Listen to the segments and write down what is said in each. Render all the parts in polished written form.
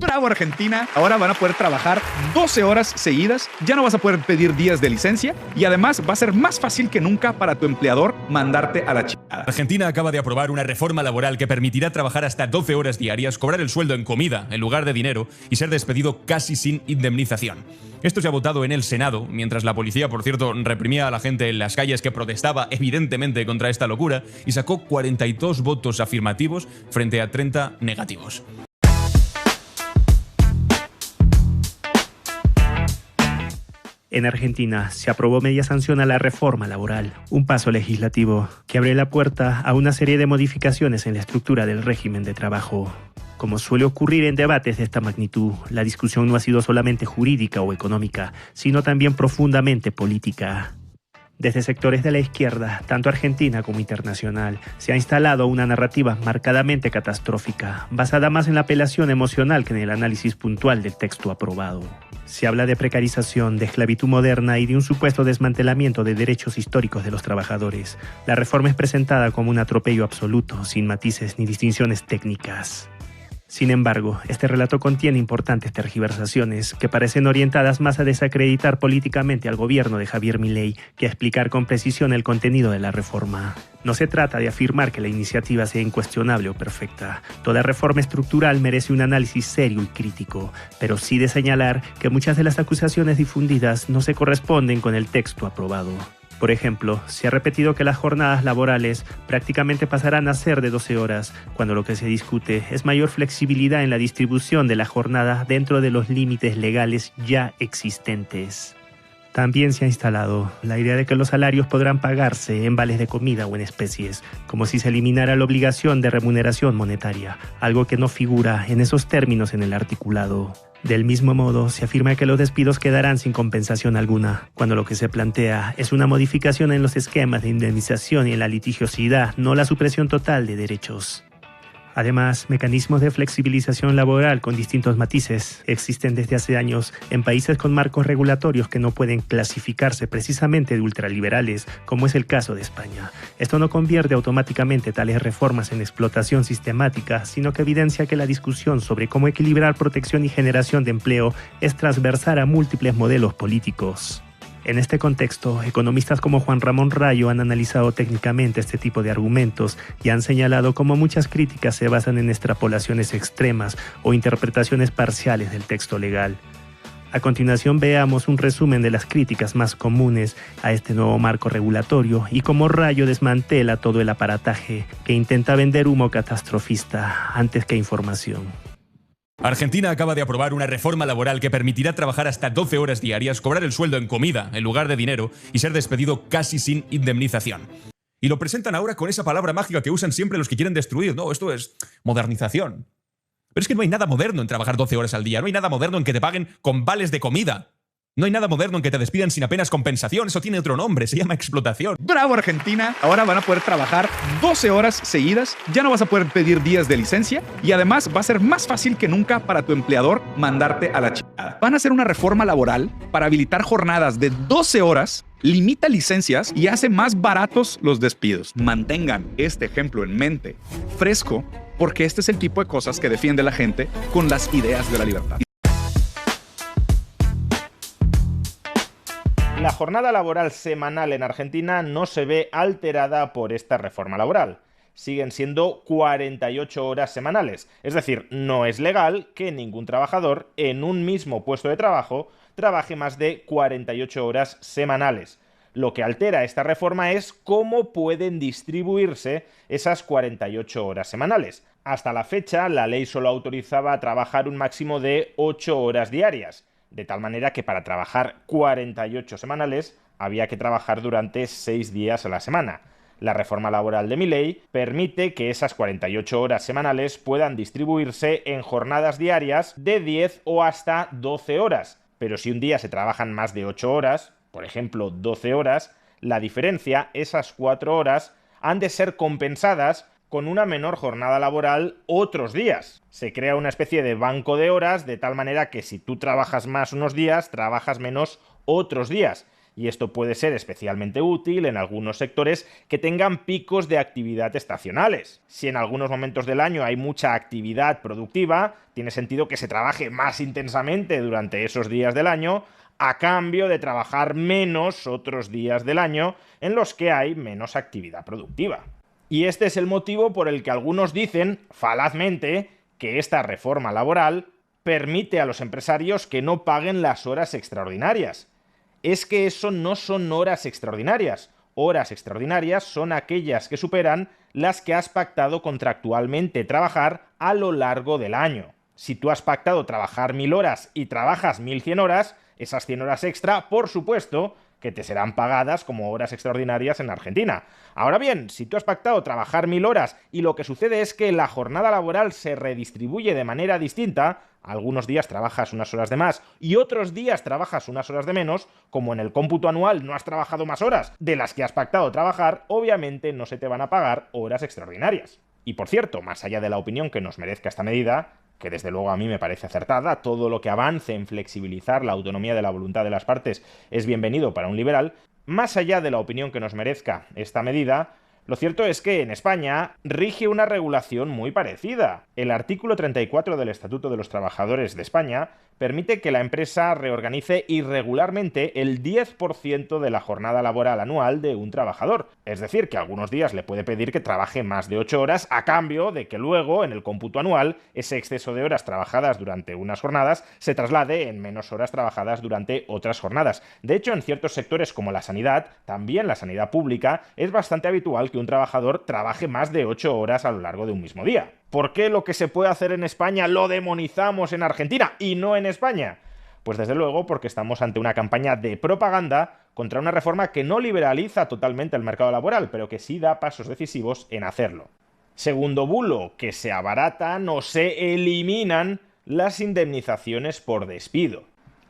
Bravo Argentina, ahora van a poder trabajar 12 horas seguidas, ya no vas a poder pedir días de licencia y además va a ser más fácil que nunca para tu empleador mandarte a la chingada. Argentina acaba de aprobar una reforma laboral que permitirá trabajar hasta 12 horas diarias, cobrar el sueldo en comida en lugar de dinero y ser despedido casi sin indemnización. Esto se ha votado en el Senado, mientras la policía, por cierto, reprimía a la gente en las calles que protestaba evidentemente contra esta locura y sacó 42 votos afirmativos frente a 30 negativos. En Argentina se aprobó media sanción a la reforma laboral, un paso legislativo que abre la puerta a una serie de modificaciones en la estructura del régimen de trabajo. Como suele ocurrir en debates de esta magnitud, la discusión no ha sido solamente jurídica o económica, sino también profundamente política. Desde sectores de la izquierda, tanto argentina como internacional, se ha instalado una narrativa marcadamente catastrófica, basada más en la apelación emocional que en el análisis puntual del texto aprobado. Se habla de precarización, de esclavitud moderna y de un supuesto desmantelamiento de derechos históricos de los trabajadores. La reforma es presentada como un atropello absoluto, sin matices ni distinciones técnicas. Sin embargo, este relato contiene importantes tergiversaciones que parecen orientadas más a desacreditar políticamente al gobierno de Javier Milei que a explicar con precisión el contenido de la reforma. No se trata de afirmar que la iniciativa sea incuestionable o perfecta. Toda reforma estructural merece un análisis serio y crítico, pero sí de señalar que muchas de las acusaciones difundidas no se corresponden con el texto aprobado. Por ejemplo, se ha repetido que las jornadas laborales prácticamente pasarán a ser de 12 horas, cuando lo que se discute es mayor flexibilidad en la distribución de la jornada dentro de los límites legales ya existentes. También se ha instalado la idea de que los salarios podrán pagarse en vales de comida o en especies, como si se eliminara la obligación de remuneración monetaria, algo que no figura en esos términos en el articulado. Del mismo modo, se afirma que los despidos quedarán sin compensación alguna, cuando lo que se plantea es una modificación en los esquemas de indemnización y en la litigiosidad, no la supresión total de derechos. Además, mecanismos de flexibilización laboral con distintos matices existen desde hace años en países con marcos regulatorios que no pueden clasificarse precisamente de ultraliberales, como es el caso de España. Esto no convierte automáticamente tales reformas en explotación sistemática, sino que evidencia que la discusión sobre cómo equilibrar protección y generación de empleo es transversal a múltiples modelos políticos. En este contexto, economistas como Juan Ramón Rayo han analizado técnicamente este tipo de argumentos y han señalado cómo muchas críticas se basan en extrapolaciones extremas o interpretaciones parciales del texto legal. A continuación veamos un resumen de las críticas más comunes a este nuevo marco regulatorio y cómo Rayo desmantela todo el aparataje que intenta vender humo catastrofista antes que información. Argentina acaba de aprobar una reforma laboral que permitirá trabajar hasta 12 horas diarias, cobrar el sueldo en comida en lugar de dinero y ser despedido casi sin indemnización. Y lo presentan ahora con esa palabra mágica que usan siempre los que quieren destruir. No, esto es modernización. Pero es que no hay nada moderno en trabajar 12 horas al día, no hay nada moderno en que te paguen con vales de comida. No hay nada moderno en que te despidan sin apenas compensación, eso tiene otro nombre, se llama explotación. Bravo Argentina, ahora van a poder trabajar 12 horas seguidas, ya no vas a poder pedir días de licencia y además va a ser más fácil que nunca para tu empleador mandarte a la chingada. Van a hacer una reforma laboral para habilitar jornadas de 12 horas, limita licencias y hace más baratos los despidos. Mantengan este ejemplo en mente, fresco, porque este es el tipo de cosas que defiende la gente con las ideas de la libertad. La jornada laboral semanal en Argentina no se ve alterada por esta reforma laboral. Siguen siendo 48 horas semanales. Es decir, no es legal que ningún trabajador en un mismo puesto de trabajo trabaje más de 48 horas semanales. Lo que altera esta reforma es cómo pueden distribuirse esas 48 horas semanales. Hasta la fecha, la ley solo autorizaba trabajar un máximo de 8 horas diarias. De tal manera que para trabajar 48 semanales había que trabajar durante 6 días a la semana. La reforma laboral de Milei permite que esas 48 horas semanales puedan distribuirse en jornadas diarias de 10 o hasta 12 horas. Pero si un día se trabajan más de 8 horas, por ejemplo 12 horas, la diferencia, esas 4 horas, han de ser compensadas con una menor jornada laboral otros días. Se crea una especie de banco de horas de tal manera que si tú trabajas más unos días, trabajas menos otros días. y esto puede ser especialmente útil en algunos sectores que tengan picos de actividad estacionales. Si en algunos momentos del año hay mucha actividad productiva, tiene sentido que se trabaje más intensamente durante esos días del año, a cambio de trabajar menos otros días del año en los que hay menos actividad productiva. Y este es el motivo por el que algunos dicen, falazmente, que esta reforma laboral permite a los empresarios que no paguen las horas extraordinarias. Es que eso no son horas extraordinarias. Horas extraordinarias son aquellas que superan las que has pactado contractualmente trabajar a lo largo del año. Si tú has pactado trabajar 1000 horas y trabajas 1100 horas, esas 100 horas extra, por supuesto, que te serán pagadas como horas extraordinarias en Argentina. Ahora bien, si tú has pactado trabajar 1000 horas y lo que sucede es que la jornada laboral se redistribuye de manera distinta, algunos días trabajas unas horas de más y otros días trabajas unas horas de menos, como en el cómputo anual no has trabajado más horas de las que has pactado trabajar, obviamente no se te van a pagar horas extraordinarias. Y por cierto, más allá de la opinión que nos merezca esta medida, que desde luego a mí me parece acertada, todo lo que avance en flexibilizar la autonomía de la voluntad de las partes es bienvenido para un liberal, más allá de la opinión que nos merezca esta medida, lo cierto es que en España rige una regulación muy parecida. El artículo 34 del Estatuto de los Trabajadores de España permite que la empresa reorganice irregularmente el 10% de la jornada laboral anual de un trabajador. Es decir, que algunos días le puede pedir que trabaje más de 8 horas a cambio de que luego, en el cómputo anual, ese exceso de horas trabajadas durante unas jornadas se traslade en menos horas trabajadas durante otras jornadas. De hecho, en ciertos sectores como la sanidad, también la sanidad pública, es bastante habitual que un trabajador trabaje más de 8 horas a lo largo de un mismo día. ¿Por qué lo que se puede hacer en España lo demonizamos en Argentina y no en España? Pues desde luego porque estamos ante una campaña de propaganda contra una reforma que no liberaliza totalmente el mercado laboral, pero que sí da pasos decisivos en hacerlo. Segundo bulo, que se abaratan o se eliminan las indemnizaciones por despido.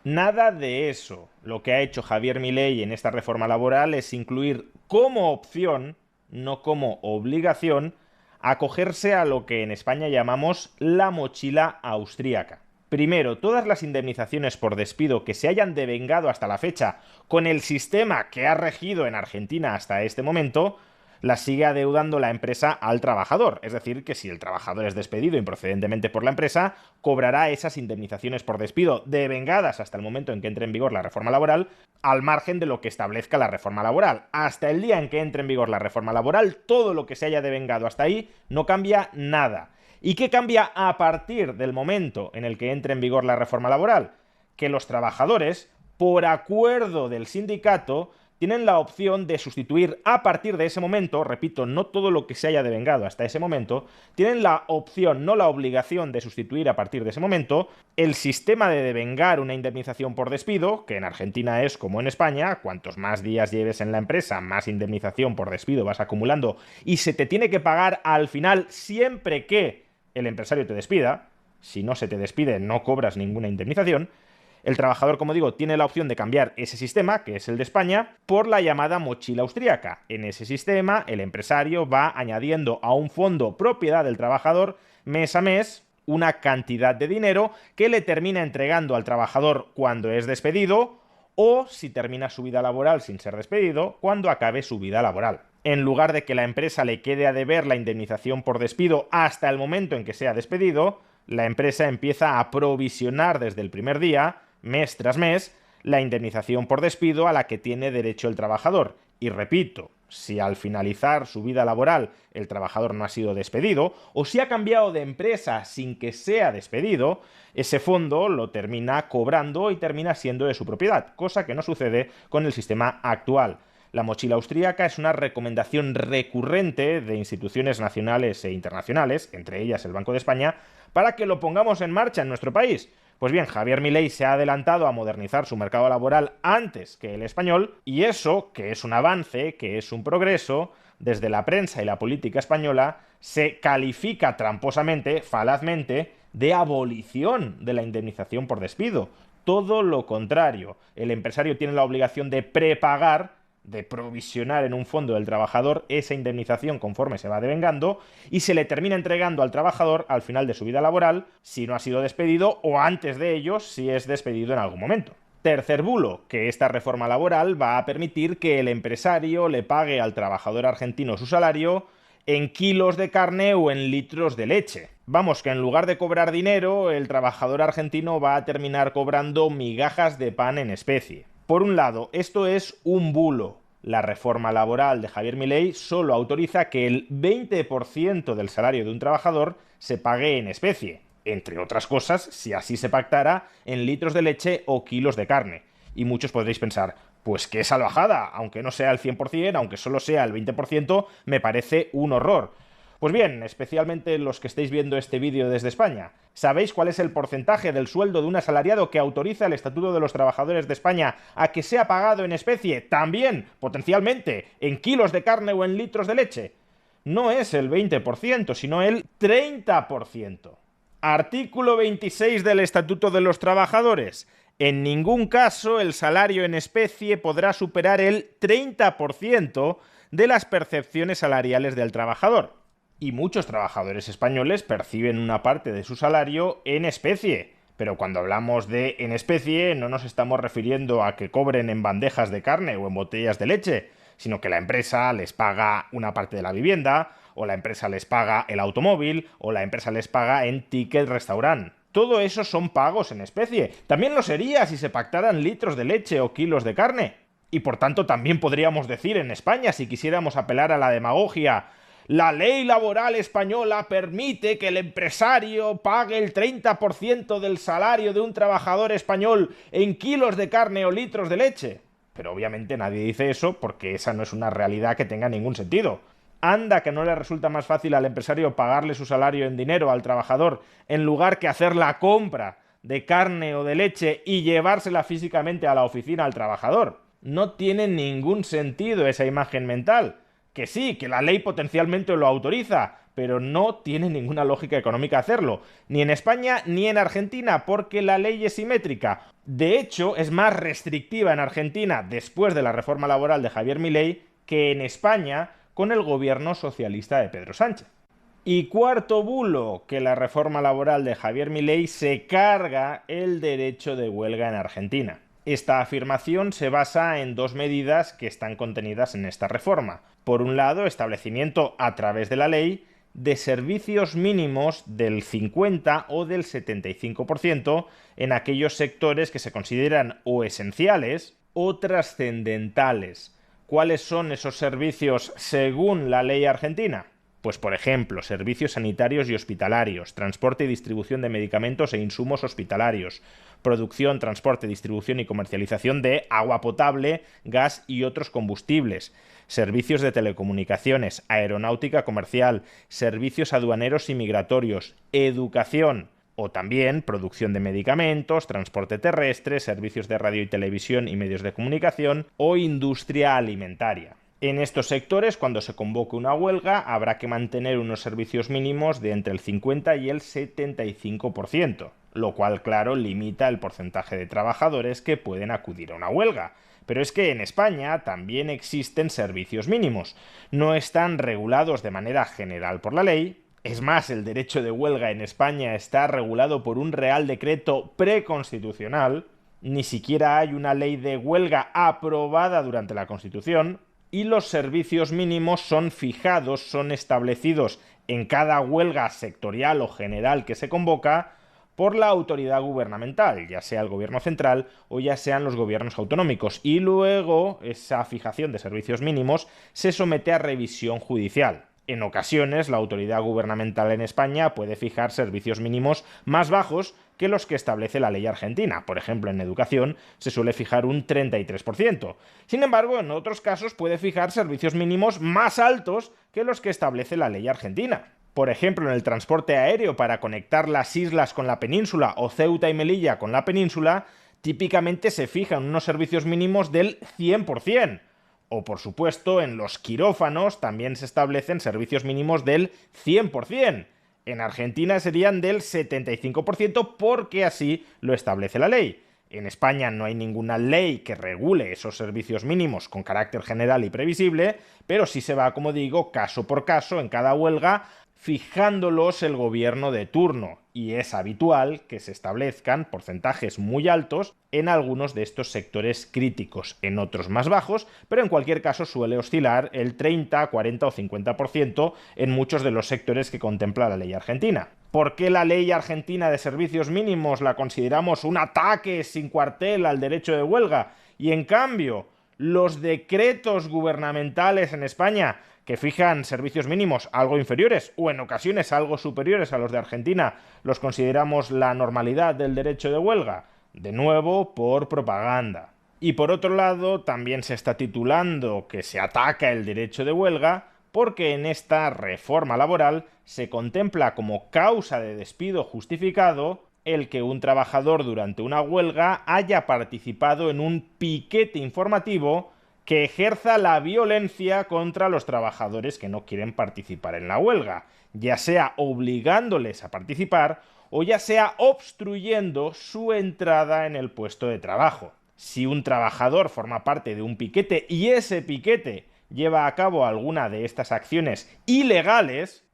Nada de eso. Lo que ha hecho Javier Milei en esta reforma laboral es incluir como opción, no como obligación, acogerse a lo que en España llamamos la mochila austríaca. Primero, todas las indemnizaciones por despido que se hayan devengado hasta la fecha con el sistema que ha regido en Argentina hasta este momento, las sigue adeudando la empresa al trabajador. Es decir, que si el trabajador es despedido improcedentemente por la empresa, cobrará esas indemnizaciones por despido devengadas hasta el momento en que entre en vigor la reforma laboral, al margen de lo que establezca la reforma laboral. Hasta el día en que entre en vigor la reforma laboral, todo lo que se haya devengado hasta ahí no cambia nada. ¿Y qué cambia a partir del momento en el que entre en vigor la reforma laboral? Que los trabajadores, por acuerdo del sindicato, tienen la opción de sustituir a partir de ese momento, repito, no todo lo que se haya devengado hasta ese momento, tienen la opción, no la obligación de sustituir a partir de ese momento el sistema de devengar una indemnización por despido, que en Argentina es como en España, cuantos más días lleves en la empresa, más indemnización por despido vas acumulando y se te tiene que pagar al final siempre que el empresario te despida. Si no se te despide, no cobras ninguna indemnización. El trabajador, como digo, tiene la opción de cambiar ese sistema, que es el de España, por la llamada mochila austríaca. En ese sistema, el empresario va añadiendo a un fondo propiedad del trabajador mes a mes una cantidad de dinero que le termina entregando al trabajador cuando es despedido o, si termina su vida laboral sin ser despedido, cuando acabe su vida laboral. En lugar de que la empresa le quede a deber la indemnización por despido hasta el momento en que sea despedido, la empresa empieza a provisionar desde el primer día, mes tras mes, la indemnización por despido a la que tiene derecho el trabajador. Y repito, si al finalizar su vida laboral el trabajador no ha sido despedido, o si ha cambiado de empresa sin que sea despedido, ese fondo lo termina cobrando y termina siendo de su propiedad, cosa que no sucede con el sistema actual. La mochila austríaca es una recomendación recurrente de instituciones nacionales e internacionales, entre ellas el Banco de España, para que lo pongamos en marcha en nuestro país. Pues bien, Javier Milei se ha adelantado a modernizar su mercado laboral antes que el español, y eso, que es un avance, que es un progreso, desde la prensa y la política española, se califica tramposamente, falazmente, de abolición de la indemnización por despido. Todo lo contrario, el empresario tiene la obligación de prepagar, de provisionar en un fondo del trabajador esa indemnización conforme se va devengando y se le termina entregando al trabajador al final de su vida laboral si no ha sido despedido o antes de ello si es despedido en algún momento. Tercer bulo, que esta reforma laboral va a permitir que el empresario le pague al trabajador argentino su salario en kilos de carne o en litros de leche. Vamos, que en lugar de cobrar dinero, el trabajador argentino va a terminar cobrando migajas de pan en especie. Por un lado, esto es un bulo. La reforma laboral de Javier Milei solo autoriza que el 20% del salario de un trabajador se pague en especie, entre otras cosas, si así se pactara, en litros de leche o kilos de carne. Y muchos podréis pensar, pues qué salvajada, aunque no sea el 100%, aunque solo sea el 20%, me parece un horror. Pues bien, especialmente los que estéis viendo este vídeo desde España, ¿sabéis cuál es el porcentaje del sueldo de un asalariado que autoriza el Estatuto de los Trabajadores de España a que sea pagado en especie, también, potencialmente, en kilos de carne o en litros de leche? No es el 20%, sino el 30%. Artículo 26 del Estatuto de los Trabajadores. En ningún caso el salario en especie podrá superar el 30% de las percepciones salariales del trabajador. Y muchos trabajadores españoles perciben una parte de su salario en especie. Pero cuando hablamos de en especie no nos estamos refiriendo a que cobren en bandejas de carne o en botellas de leche, sino que la empresa les paga una parte de la vivienda, o la empresa les paga el automóvil, o la empresa les paga en ticket restaurant. Todo eso son pagos en especie. También lo sería si se pactaran litros de leche o kilos de carne. Y por tanto también podríamos decir en España, si quisiéramos apelar a la demagogia, la ley laboral española permite que el empresario pague el 30% del salario de un trabajador español en kilos de carne o litros de leche. Pero obviamente nadie dice eso porque esa no es una realidad que tenga ningún sentido. Anda que no le resulta más fácil al empresario pagarle su salario en dinero al trabajador en lugar que hacer la compra de carne o de leche y llevársela físicamente a la oficina al trabajador. No tiene ningún sentido esa imagen mental. Que sí, que la ley potencialmente lo autoriza, pero no tiene ninguna lógica económica hacerlo, ni en España ni en Argentina, porque la ley es simétrica. De hecho, es más restrictiva en Argentina después de la reforma laboral de Javier Milei que en España con el gobierno socialista de Pedro Sánchez. Y cuarto bulo, que la reforma laboral de Javier Milei se carga el derecho de huelga en Argentina. Esta afirmación se basa en dos medidas que están contenidas en esta reforma. Por un lado, establecimiento a través de la ley de servicios mínimos del 50 o del 75% en aquellos sectores que se consideran o esenciales o trascendentales. ¿Cuáles son esos servicios según la ley argentina? Pues por ejemplo, servicios sanitarios y hospitalarios, transporte y distribución de medicamentos e insumos hospitalarios, producción, transporte, distribución y comercialización de agua potable, gas y otros combustibles, servicios de telecomunicaciones, aeronáutica comercial, servicios aduaneros y migratorios, educación, o también producción de medicamentos, transporte terrestre, servicios de radio y televisión y medios de comunicación o industria alimentaria. En estos sectores, cuando se convoque una huelga, habrá que mantener unos servicios mínimos de entre el 50 y el 75%, lo cual, claro, limita el porcentaje de trabajadores que pueden acudir a una huelga. Pero es que en España también existen servicios mínimos. No están regulados de manera general por la ley. Es más, el derecho de huelga en España está regulado por un Real Decreto preconstitucional. Ni siquiera hay una ley de huelga aprobada durante la Constitución. Y los servicios mínimos son fijados, son establecidos en cada huelga sectorial o general que se convoca por la autoridad gubernamental, ya sea el gobierno central o ya sean los gobiernos autonómicos. Y luego esa fijación de servicios mínimos se somete a revisión judicial. En ocasiones, la autoridad gubernamental en España puede fijar servicios mínimos más bajos que los que establece la ley argentina. Por ejemplo, en educación se suele fijar un 33%. Sin embargo, en otros casos puede fijar servicios mínimos más altos que los que establece la ley argentina. Por ejemplo, en el transporte aéreo para conectar las islas con la península o Ceuta y Melilla con la península, típicamente se fijan unos servicios mínimos del 100%. O, por supuesto, en los quirófanos también se establecen servicios mínimos del 100%. En Argentina serían del 75% porque así lo establece la ley. En España no hay ninguna ley que regule esos servicios mínimos con carácter general y previsible, pero sí se va, como digo, caso por caso en cada huelga, fijándolos el gobierno de turno, y es habitual que se establezcan porcentajes muy altos en algunos de estos sectores críticos, en otros más bajos, pero en cualquier caso suele oscilar el 30, 40 o 50% en muchos de los sectores que contempla la ley argentina. ¿Por qué la ley argentina de servicios mínimos la consideramos un ataque sin cuartel al derecho de huelga? Y en cambio, los decretos gubernamentales en España que fijan servicios mínimos algo inferiores o en ocasiones algo superiores a los de Argentina, los consideramos la normalidad del derecho de huelga? De nuevo, por propaganda. Y por otro lado, también se está titulando que se ataca el derecho de huelga porque en esta reforma laboral se contempla como causa de despido justificado el que un trabajador durante una huelga haya participado en un piquete informativo que ejerza la violencia contra los trabajadores que no quieren participar en la huelga, ya sea obligándoles a participar o ya sea obstruyendo su entrada en el puesto de trabajo. Si un trabajador forma parte de un piquete y ese piquete lleva a cabo alguna de estas acciones ilegales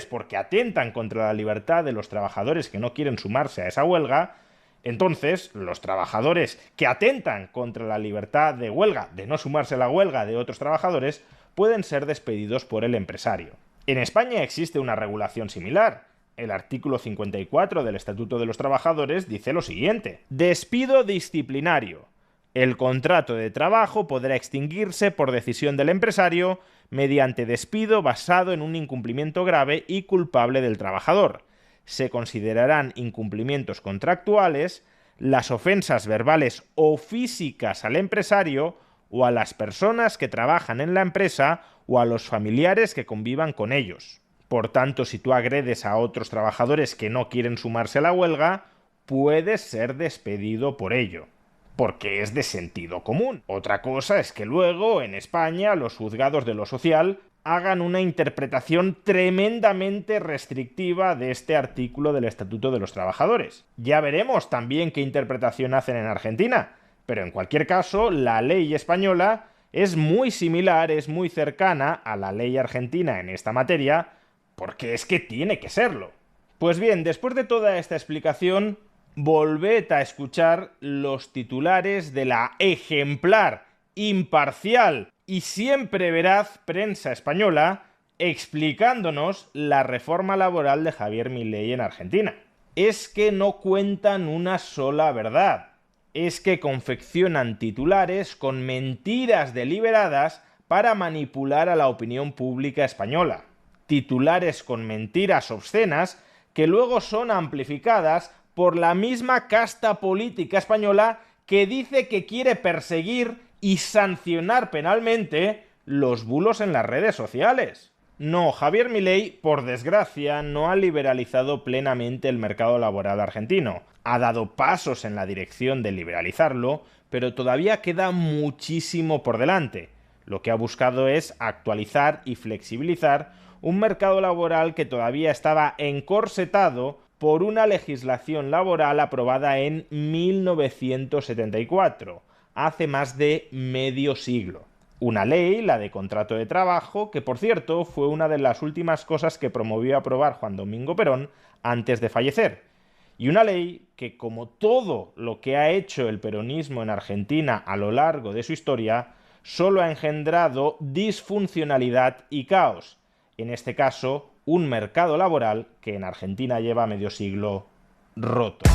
porque atentan contra la libertad de los trabajadores que no quieren sumarse a esa huelga, entonces los trabajadores que atentan contra la libertad de huelga, de no sumarse a la huelga de otros trabajadores, pueden ser despedidos por el empresario. En España existe una regulación similar. El artículo 54 del Estatuto de los Trabajadores dice lo siguiente: despido disciplinario. El contrato de trabajo podrá extinguirse por decisión del empresario mediante despido basado en un incumplimiento grave y culpable del trabajador. Se considerarán incumplimientos contractuales las ofensas verbales o físicas al empresario o a las personas que trabajan en la empresa o a los familiares que convivan con ellos. Por tanto, si tú agredes a otros trabajadores que no quieren sumarse a la huelga, puedes ser despedido por ello, porque es de sentido común. Otra cosa es que luego, en España, los juzgados de lo social hagan una interpretación tremendamente restrictiva de este artículo del Estatuto de los Trabajadores. Ya veremos también qué interpretación hacen en Argentina, pero en cualquier caso, la ley española es muy similar, es muy cercana a la ley argentina en esta materia, porque es que tiene que serlo. Pues bien, después de toda esta explicación, volved a escuchar los titulares de la ejemplar, imparcial y siempre veraz prensa española explicándonos la reforma laboral de Javier Milei en Argentina. Es que no cuentan una sola verdad. Es que confeccionan titulares con mentiras deliberadas para manipular a la opinión pública española. Titulares con mentiras obscenas que luego son amplificadas por la misma casta política española que dice que quiere perseguir y sancionar penalmente los bulos en las redes sociales. No, Javier Milei, por desgracia, no ha liberalizado plenamente el mercado laboral argentino. Ha dado pasos en la dirección de liberalizarlo, pero todavía queda muchísimo por delante. Lo que ha buscado es actualizar y flexibilizar un mercado laboral que todavía estaba encorsetado por una legislación laboral aprobada en 1974, hace más de medio siglo. Una ley, la de contrato de trabajo, que por cierto fue una de las últimas cosas que promovió aprobar Juan Domingo Perón antes de fallecer. Y una ley que, como todo lo que ha hecho el peronismo en Argentina a lo largo de su historia, solo ha engendrado disfuncionalidad y caos. En este caso, un mercado laboral que en Argentina lleva medio siglo roto.